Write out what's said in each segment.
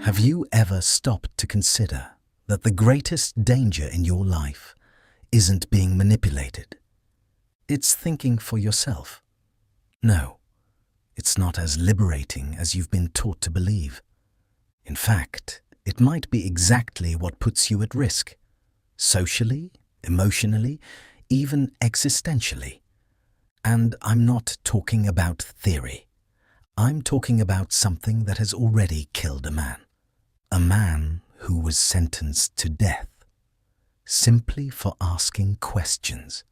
Have you ever stopped to consider that the greatest danger in your life isn't being manipulated? It's thinking for yourself. No, it's not as liberating as you've been taught to believe. In fact, it might be exactly what puts you at risk, socially, emotionally, even existentially. And I'm not talking about theory. I'm talking about something that has already killed a man. A man who was sentenced to death, simply for asking questions.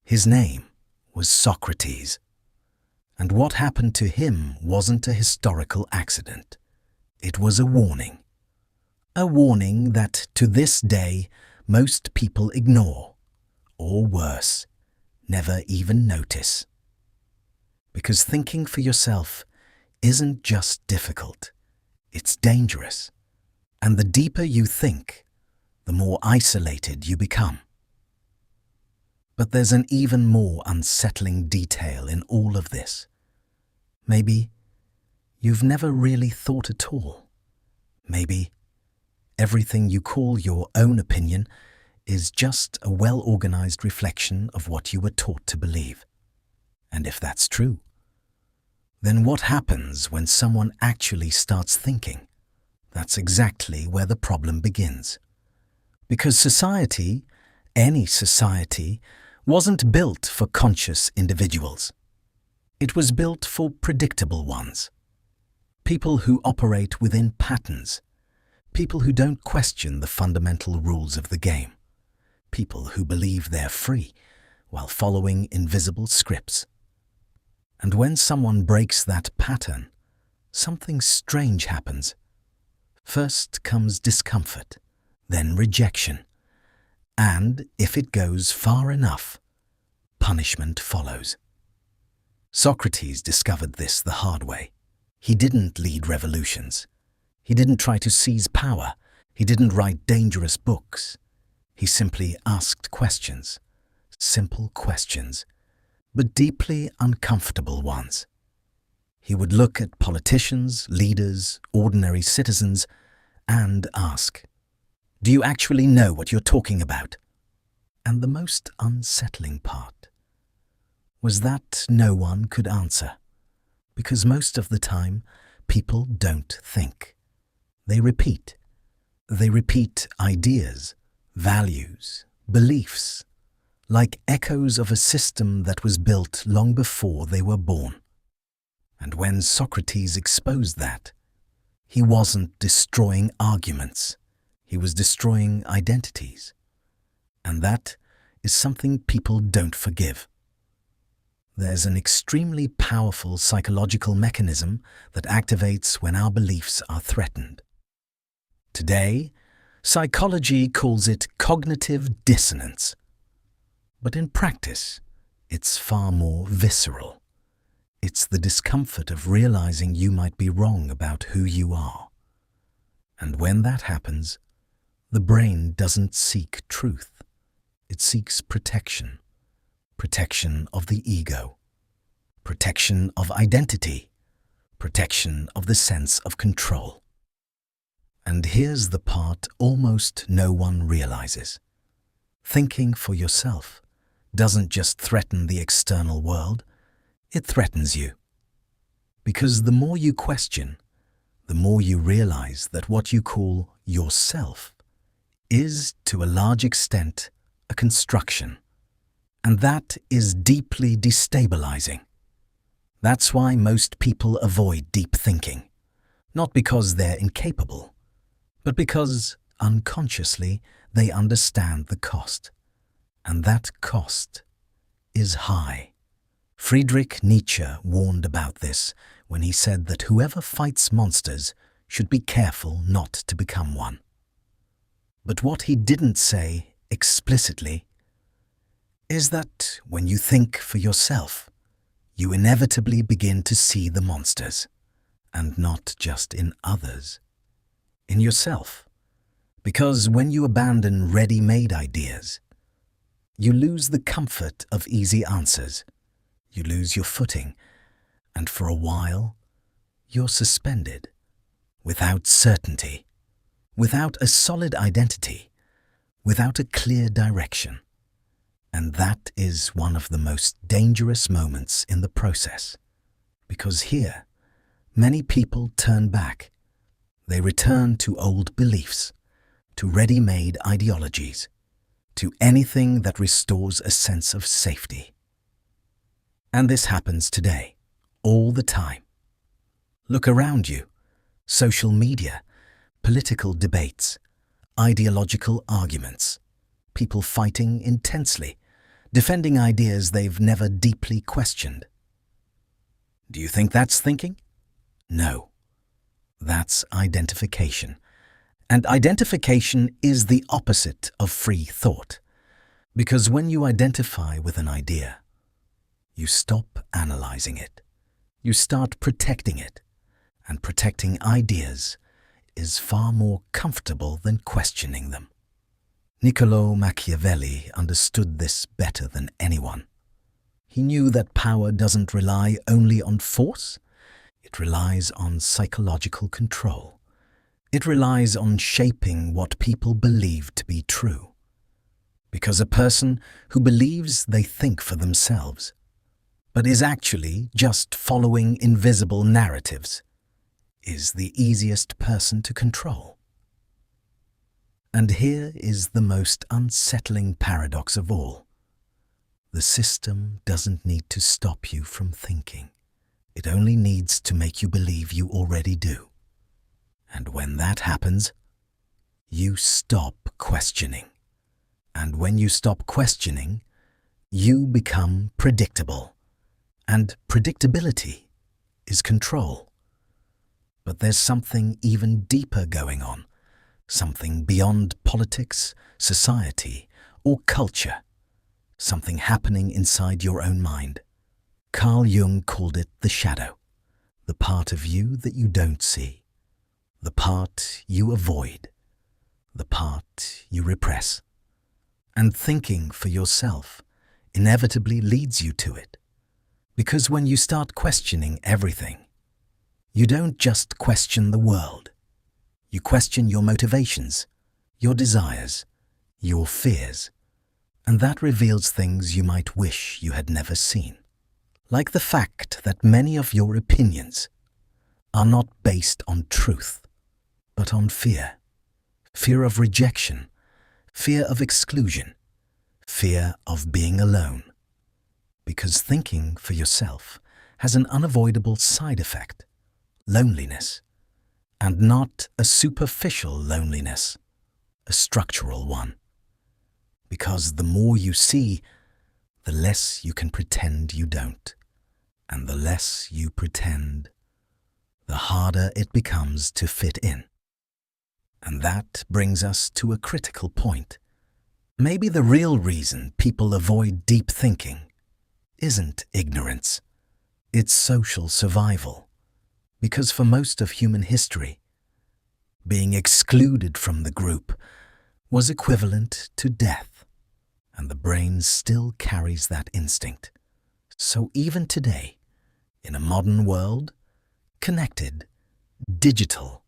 His name was Socrates. And what happened to him wasn't a historical accident. It was a warning. A warning that, to this day, most people ignore, or worse, never even notice. Because thinking for yourself isn't just difficult, it's dangerous. And the deeper you think, the more isolated you become. But there's an even more unsettling detail in all of this. Maybe you've never really thought at all. Maybe everything you call your own opinion is just a well-organized reflection of what you were taught to believe. And if that's true, then what happens when someone actually starts thinking? That's exactly where the problem begins. Because society, any society, wasn't built for conscious individuals. It was built for predictable ones. People who operate within patterns. People who don't question the fundamental rules of the game. People who believe they're free while following invisible scripts. And when someone breaks that pattern, something strange happens. First comes discomfort, then rejection, and, if it goes far enough, punishment follows. Socrates discovered this the hard way. He didn't lead revolutions. He didn't try to seize power. He didn't write dangerous books. He simply asked questions, simple questions, but deeply uncomfortable ones. He would look at politicians, leaders, ordinary citizens, and ask, "Do you actually know what you're talking about?" And the most unsettling part was that no one could answer, because most of the time, people don't think. They repeat. They repeat ideas, values, beliefs, like echoes of a system that was built long before they were born. And when Socrates exposed that, he wasn't destroying arguments, he was destroying identities. And that is something people don't forgive. There's an extremely powerful psychological mechanism that activates when our beliefs are threatened. Today, psychology calls it cognitive dissonance. But in practice, it's far more visceral. It's the discomfort of realizing you might be wrong about who you are. And when that happens, the brain doesn't seek truth. It seeks protection. Protection of the ego. Protection of identity. Protection of the sense of control. And here's the part almost no one realizes. Thinking for yourself doesn't just threaten the external world, it threatens you. Because the more you question, the more you realize that what you call yourself is, to a large extent, a construction. And that is deeply destabilizing. That's why most people avoid deep thinking. Not because they're incapable, but because, unconsciously, they understand the cost. And that cost is high. Friedrich Nietzsche warned about this when he said that whoever fights monsters should be careful not to become one. But what he didn't say explicitly is that when you think for yourself, you inevitably begin to see the monsters, and not just in others, in yourself. Because when you abandon ready-made ideas, you lose the comfort of easy answers, you lose your footing, and for a while, you're suspended, without certainty, without a solid identity, without a clear direction. And that is one of the most dangerous moments in the process, because here, many people turn back. They return to old beliefs, to ready-made ideologies, to anything that restores a sense of safety. And this happens today, all the time. Look around you. Social media, political debates, ideological arguments, people fighting intensely, defending ideas they've never deeply questioned. Do you think that's thinking? No. That's identification. And identification is the opposite of free thought. Because when you identify with an idea, you stop analyzing it. You start protecting it. And protecting ideas is far more comfortable than questioning them. Niccolò Machiavelli understood this better than anyone. He knew that power doesn't rely only on force. It relies on psychological control. It relies on shaping what people believe to be true. Because a person who believes they think for themselves, but is actually just following invisible narratives, is the easiest person to control. And here is the most unsettling paradox of all. The system doesn't need to stop you from thinking. It only needs to make you believe you already do. And when that happens, you stop questioning. And when you stop questioning, you become predictable. And predictability is control. But there's something even deeper going on, something beyond politics, society, or culture, something happening inside your own mind. Carl Jung called it the shadow, the part of you that you don't see, the part you avoid, the part you repress. And thinking for yourself inevitably leads you to it, because when you start questioning everything, you don't just question the world. You question your motivations, your desires, your fears, and that reveals things you might wish you had never seen. Like the fact that many of your opinions are not based on truth, but on fear. Fear of rejection, fear of exclusion, fear of being alone. Because thinking for yourself has an unavoidable side effect. Loneliness, and not a superficial loneliness, a structural one. Because the more you see, the less you can pretend you don't. And the less you pretend, the harder it becomes to fit in. And that brings us to a critical point. Maybe the real reason people avoid deep thinking isn't ignorance, it's social survival. Because for most of human history, being excluded from the group was equivalent to death, and the brain still carries that instinct. So even today, in a modern world, connected, digital,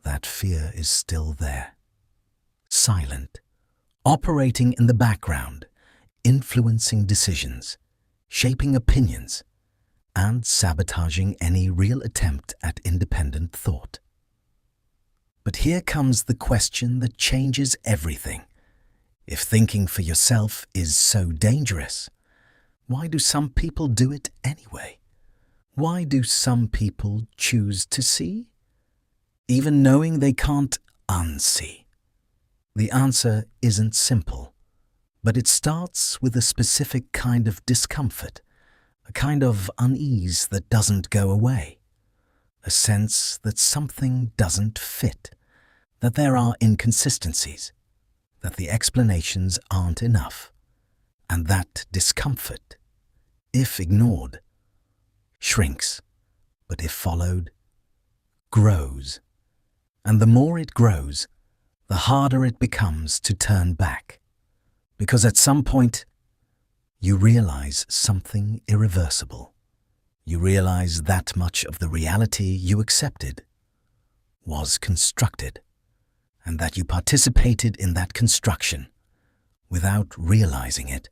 that fear is still there. Silent, operating in the background, influencing decisions, shaping opinions, and sabotaging any real attempt at independent thought. But here comes the question that changes everything. If thinking for yourself is so dangerous, why do some people do it anyway? Why do some people choose to see, even knowing they can't unsee? The answer isn't simple, but it starts with a specific kind of discomfort, a kind of unease that doesn't go away, a sense that something doesn't fit, that there are inconsistencies, that the explanations aren't enough, and that discomfort, if ignored, shrinks, but if followed, grows. And the more it grows, the harder it becomes to turn back, because at some point, you realize something irreversible. You realize that much of the reality you accepted was constructed, and that you participated in that construction without realizing it.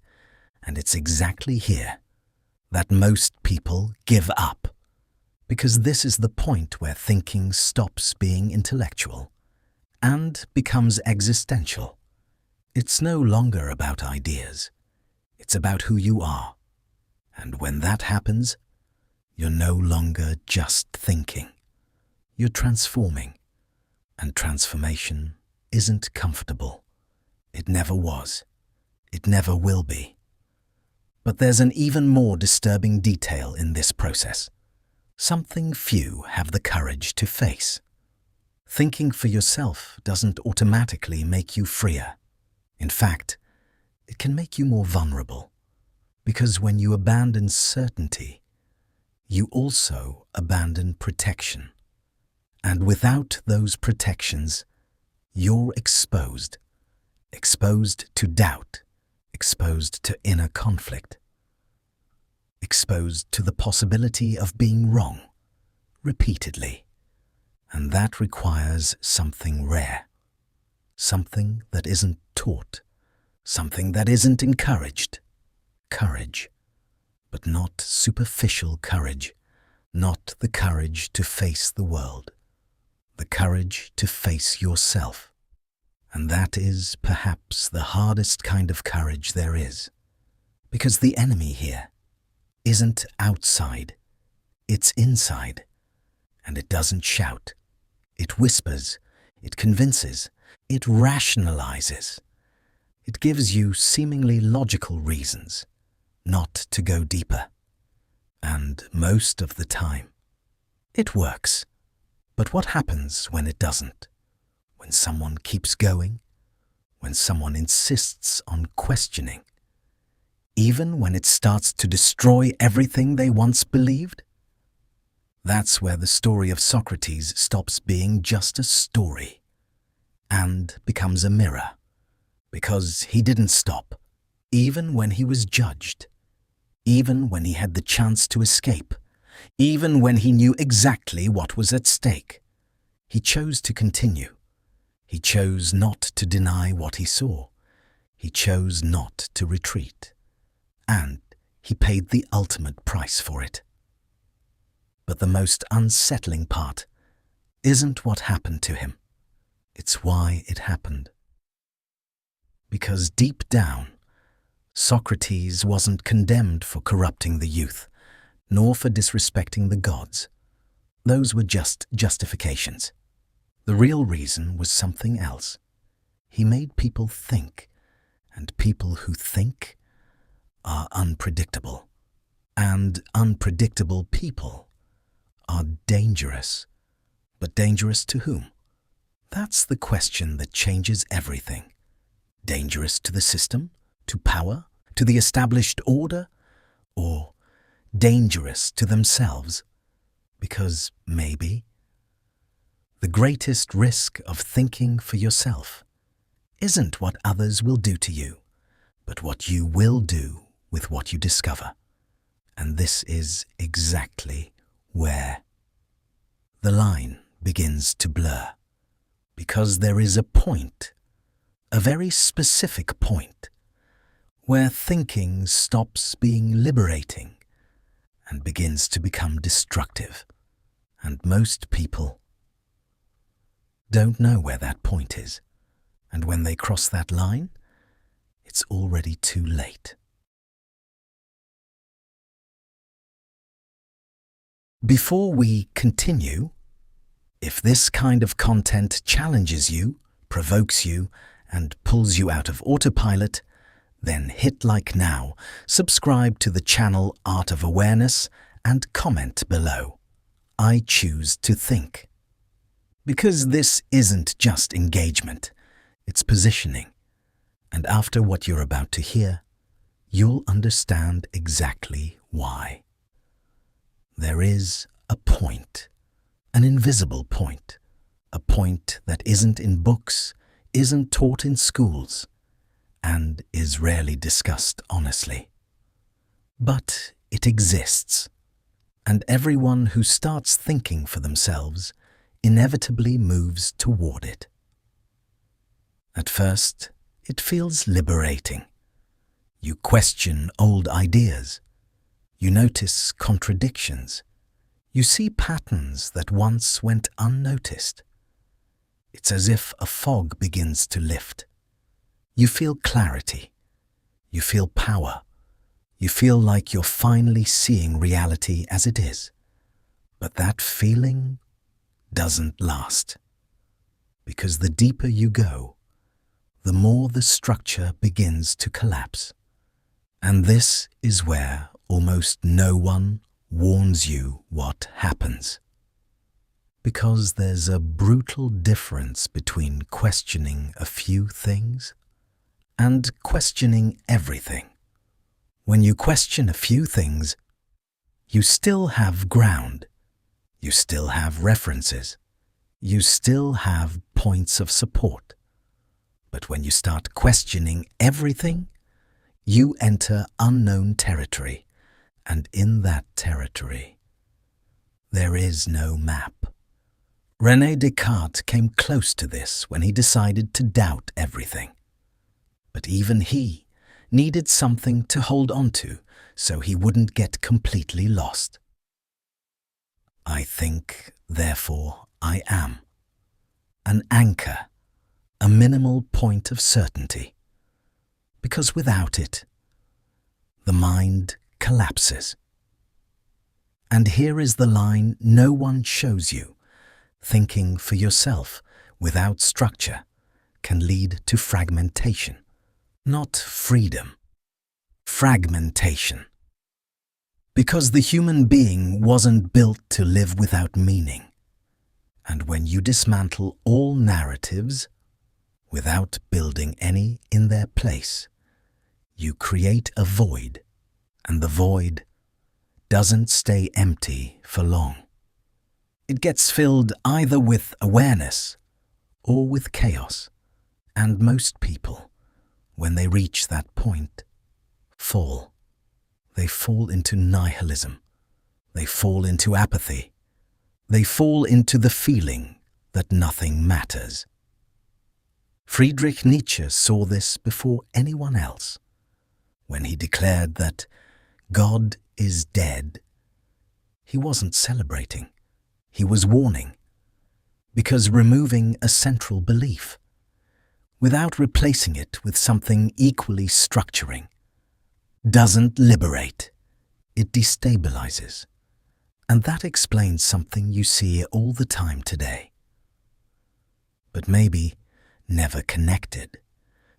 And it's exactly here that most people give up, because this is the point where thinking stops being intellectual and becomes existential. It's no longer about ideas. It's about who you are. And when that happens, you're no longer just thinking. You're transforming. And transformation isn't comfortable. It never was. It never will be. But there's an even more disturbing detail in this process. Something few have the courage to face. Thinking for yourself doesn't automatically make you freer. In fact, it can make you more vulnerable, because when you abandon certainty, you also abandon protection. And without those protections, you're exposed. Exposed to doubt, exposed to inner conflict, exposed to the possibility of being wrong, repeatedly. And that requires something rare, something that isn't taught, something that isn't encouraged. Courage, but not superficial courage, not the courage to face the world, the courage to face yourself. And that is perhaps the hardest kind of courage there is, because the enemy here isn't outside, it's inside, and it doesn't shout. It whispers, it convinces, it rationalizes. It gives you seemingly logical reasons not to go deeper. And most of the time, it works. But what happens when it doesn't? When someone keeps going? When someone insists on questioning? Even when it starts to destroy everything they once believed? That's where the story of Socrates stops being just a story and becomes a mirror, because he didn't stop, even when he was judged, even when he had the chance to escape, even when he knew exactly what was at stake. He chose to continue. He chose not to deny what he saw. He chose not to retreat. And he paid the ultimate price for it. But the most unsettling part isn't what happened to him. It's why it happened. Because deep down, Socrates wasn't condemned for corrupting the youth, nor for disrespecting the gods. Those were just justifications. The real reason was something else. He made people think, and people who think are unpredictable. And unpredictable people are dangerous. But dangerous to whom? That's the question that changes everything. Dangerous to the system, to power, to the established order, or dangerous to themselves? Because maybe the greatest risk of thinking for yourself isn't what others will do to you, but what you will do with what you discover. And this is exactly where the line begins to blur. Because there is a point, a very specific point, where thinking stops being liberating and begins to become destructive. And most people don't know where that point is. And when they cross that line, it's already too late. Before we continue, if this kind of content challenges you, provokes you, and pulls you out of autopilot, then hit like now, subscribe to the channel Art of Awareness, and comment below. I choose to think. Because this isn't just engagement, it's positioning. And after what you're about to hear, you'll understand exactly why. There is a point, an invisible point, a point that isn't in books, isn't taught in schools, and is rarely discussed honestly. But it exists, and everyone who starts thinking for themselves inevitably moves toward it. At first, it feels liberating. You question old ideas. You notice contradictions. You see patterns that once went unnoticed. It's as if a fog begins to lift. You feel clarity. You feel power. You feel like you're finally seeing reality as it is. But that feeling doesn't last. Because the deeper you go, the more the structure begins to collapse. And this is where almost no one warns you what happens. Because there's a brutal difference between questioning a few things and questioning everything. When you question a few things, you still have ground. You still have references. You still have points of support. But when you start questioning everything, you enter unknown territory, and in that territory, there is no map. René Descartes came close to this when he decided to doubt everything. But even he needed something to hold on to so he wouldn't get completely lost. I think, therefore I am. An anchor, a minimal point of certainty. Because without it, the mind collapses. And here is the line no one shows you. Thinking for yourself without structure can lead to fragmentation, not freedom. Fragmentation. Because the human being wasn't built to live without meaning. And when you dismantle all narratives without building any in their place, you create a void, and the void doesn't stay empty for long. It gets filled either with awareness or with chaos, and most people, when they reach that point, fall. They fall into nihilism. They fall into apathy. They fall into the feeling that nothing matters. Friedrich Nietzsche saw this before anyone else. When he declared that God is dead, he wasn't celebrating. He was warning. Because removing a central belief, without replacing it with something equally structuring, doesn't liberate. It destabilizes. And that explains something you see all the time today. But maybe never connected.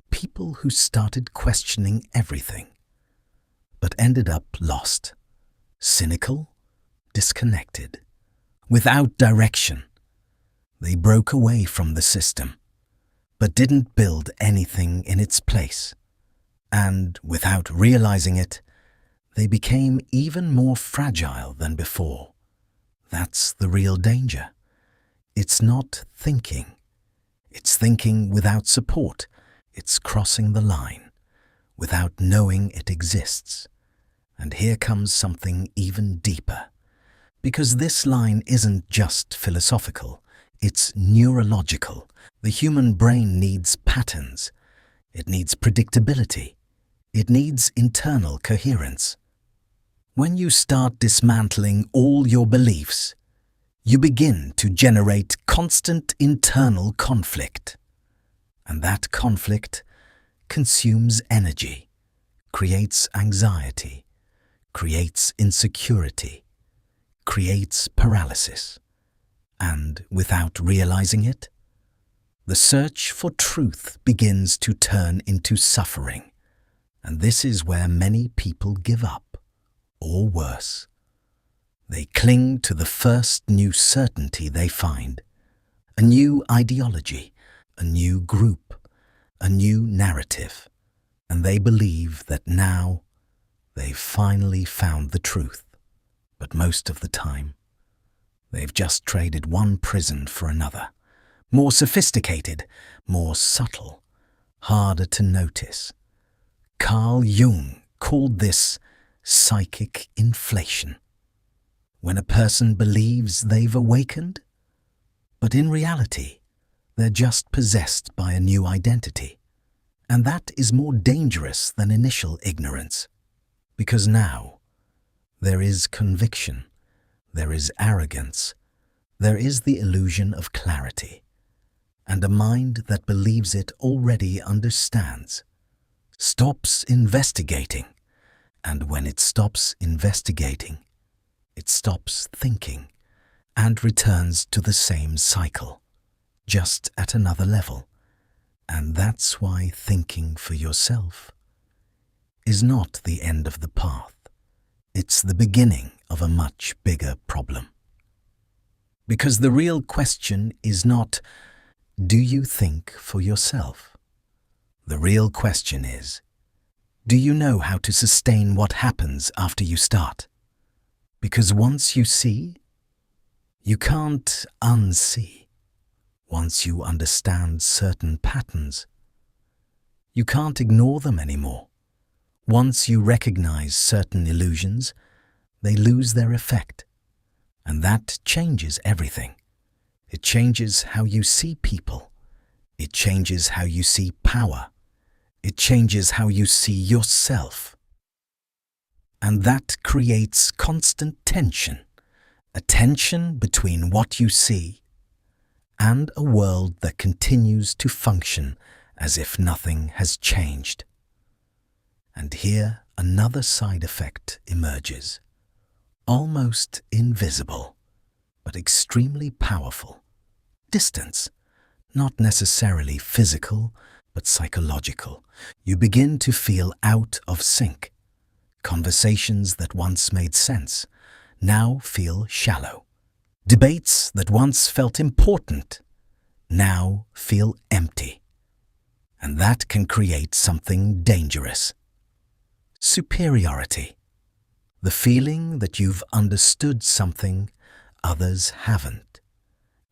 People who started questioning everything, but ended up lost, cynical, disconnected, without direction. They broke away from the system, but didn't build anything in its place. And without realizing it, they became even more fragile than before. That's the real danger. It's not thinking. It's thinking without support. It's crossing the line, without knowing it exists. And here comes something even deeper. Because this line isn't just philosophical, it's neurological. The human brain needs patterns. It needs predictability. It needs internal coherence. When you start dismantling all your beliefs, you begin to generate constant internal conflict. And that conflict consumes energy, creates anxiety, creates insecurity, creates paralysis. And without realizing it, the search for truth begins to turn into suffering. And this is where many people give up, or worse. They cling to the first new certainty they find, a new ideology, a new group, a new narrative, and they believe that now they've finally found the truth. But most of the time, they've just traded one prison for another, more sophisticated, more subtle, harder to notice. Carl Jung called this psychic inflation. When a person believes they've awakened, But in reality, they're just possessed by a new identity. And that is more dangerous than initial ignorance. Because now, there is conviction, there is arrogance, there is the illusion of clarity, and a mind that believes it already understands, stops investigating, and when it stops investigating, it stops thinking and returns to the same cycle, just at another level. And that's why thinking for yourself is not the end of the path. It's the beginning of a much bigger problem. Because the real question is not, do you think for yourself? The real question is, do you know how to sustain what happens after you start? Because once you see, you can't unsee. Once you understand certain patterns, you can't ignore them anymore. Once you recognize certain illusions, they lose their effect. And that changes everything. It changes how you see people. It changes how you see power. It changes how you see yourself. And that creates constant tension, a tension between what you see and a world that continues to function as if nothing has changed. And here another side effect emerges, almost invisible, but extremely powerful. Distance, not necessarily physical, but psychological. You begin to feel out of sync. Conversations that once made sense now feel shallow. Debates that once felt important now feel empty. And that can create something dangerous. Superiority. The feeling that you've understood something others haven't.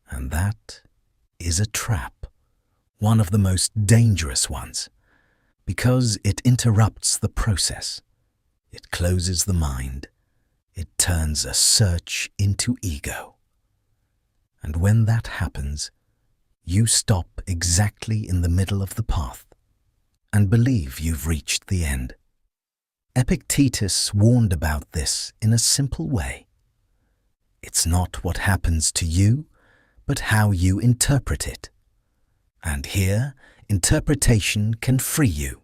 And that is a trap, one of the most dangerous ones, because it interrupts the process. It closes the mind. It turns a search into ego. And when that happens, you stop exactly in the middle of the path and believe you've reached the end. Epictetus warned about this in a simple way. It's not what happens to you, but how you interpret it. And here, interpretation can free you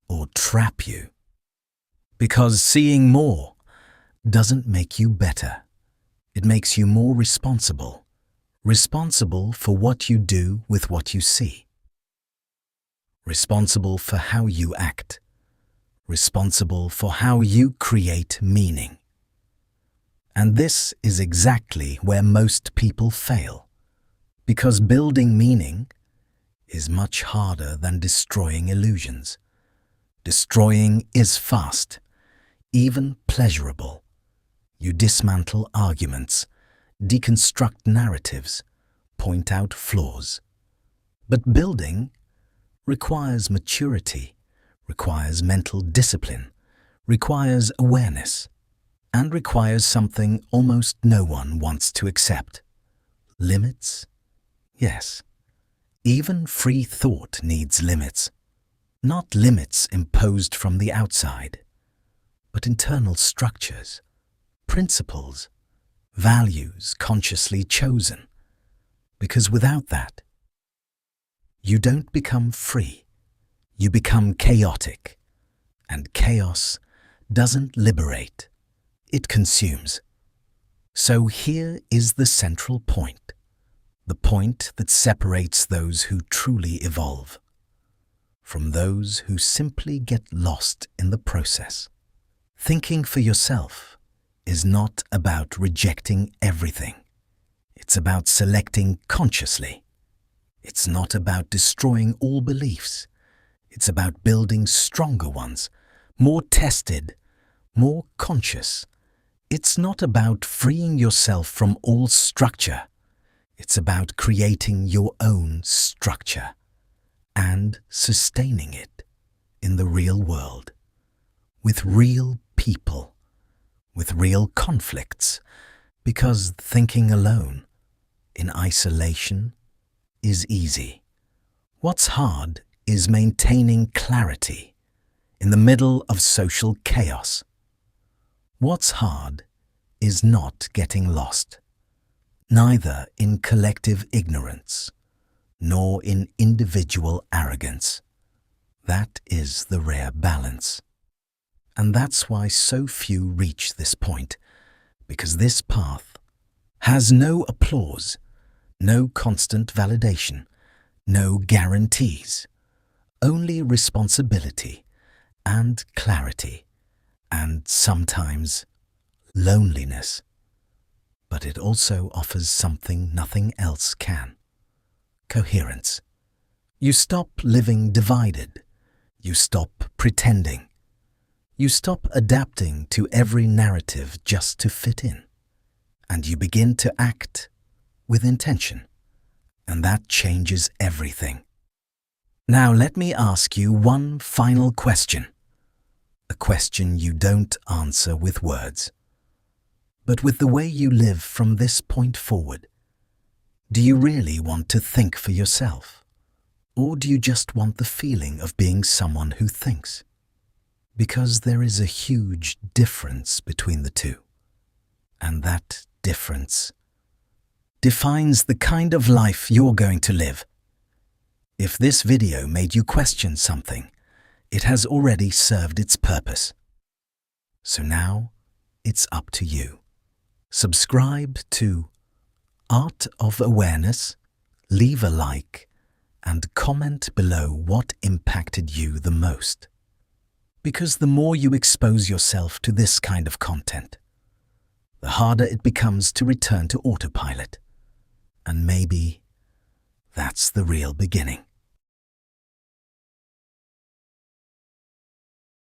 or trap you. Because seeing more doesn't make you better. It makes you more responsible. Responsible for what you do with what you see. Responsible for how you act. Responsible for how you create meaning. And this is exactly where most people fail. Because building meaning is much harder than destroying illusions. Destroying is fast, even pleasurable. You dismantle arguments, deconstruct narratives, point out flaws. But building requires maturity, requires mental discipline, requires awareness, and requires something almost no one wants to accept. Limits? Yes. Even free thought needs limits. Not limits imposed from the outside, but internal structures, principles, values consciously chosen. Because without that, you don't become free. You become chaotic. And chaos doesn't liberate. It consumes. So here is the central point. The point that separates those who truly evolve from those who simply get lost in the process. Thinking for yourself is not about rejecting everything. It's about selecting consciously. It's not about destroying all beliefs. It's about building stronger ones, more tested, more conscious. It's not about freeing yourself from all structure. It's about creating your own structure and sustaining it in the real world, with real people, with real conflicts, because thinking alone in isolation is easy. What's hard is maintaining clarity in the middle of social chaos. What's hard is not getting lost, neither in collective ignorance nor in individual arrogance. That is the rare balance. And that's why so few reach this point, because this path has no applause, no constant validation, no guarantees, only responsibility and clarity, and sometimes loneliness. But it also offers something nothing else can: coherence. You stop living divided. You stop pretending. You stop adapting to every narrative just to fit in. And you begin to act with intention. And that changes everything. Now let me ask you one final question. A question you don't answer with words, but with the way you live from this point forward. Do you really want to think for yourself? Or do you just want the feeling of being someone who thinks? Because there is a huge difference between the two. And that difference defines the kind of life you're going to live. If this video made you question something, it has already served its purpose. So now it's up to you. Subscribe to Art of Awareness, leave a like, and comment below what impacted you the most. Because the more you expose yourself to this kind of content, the harder it becomes to return to autopilot. And maybe that's the real beginning.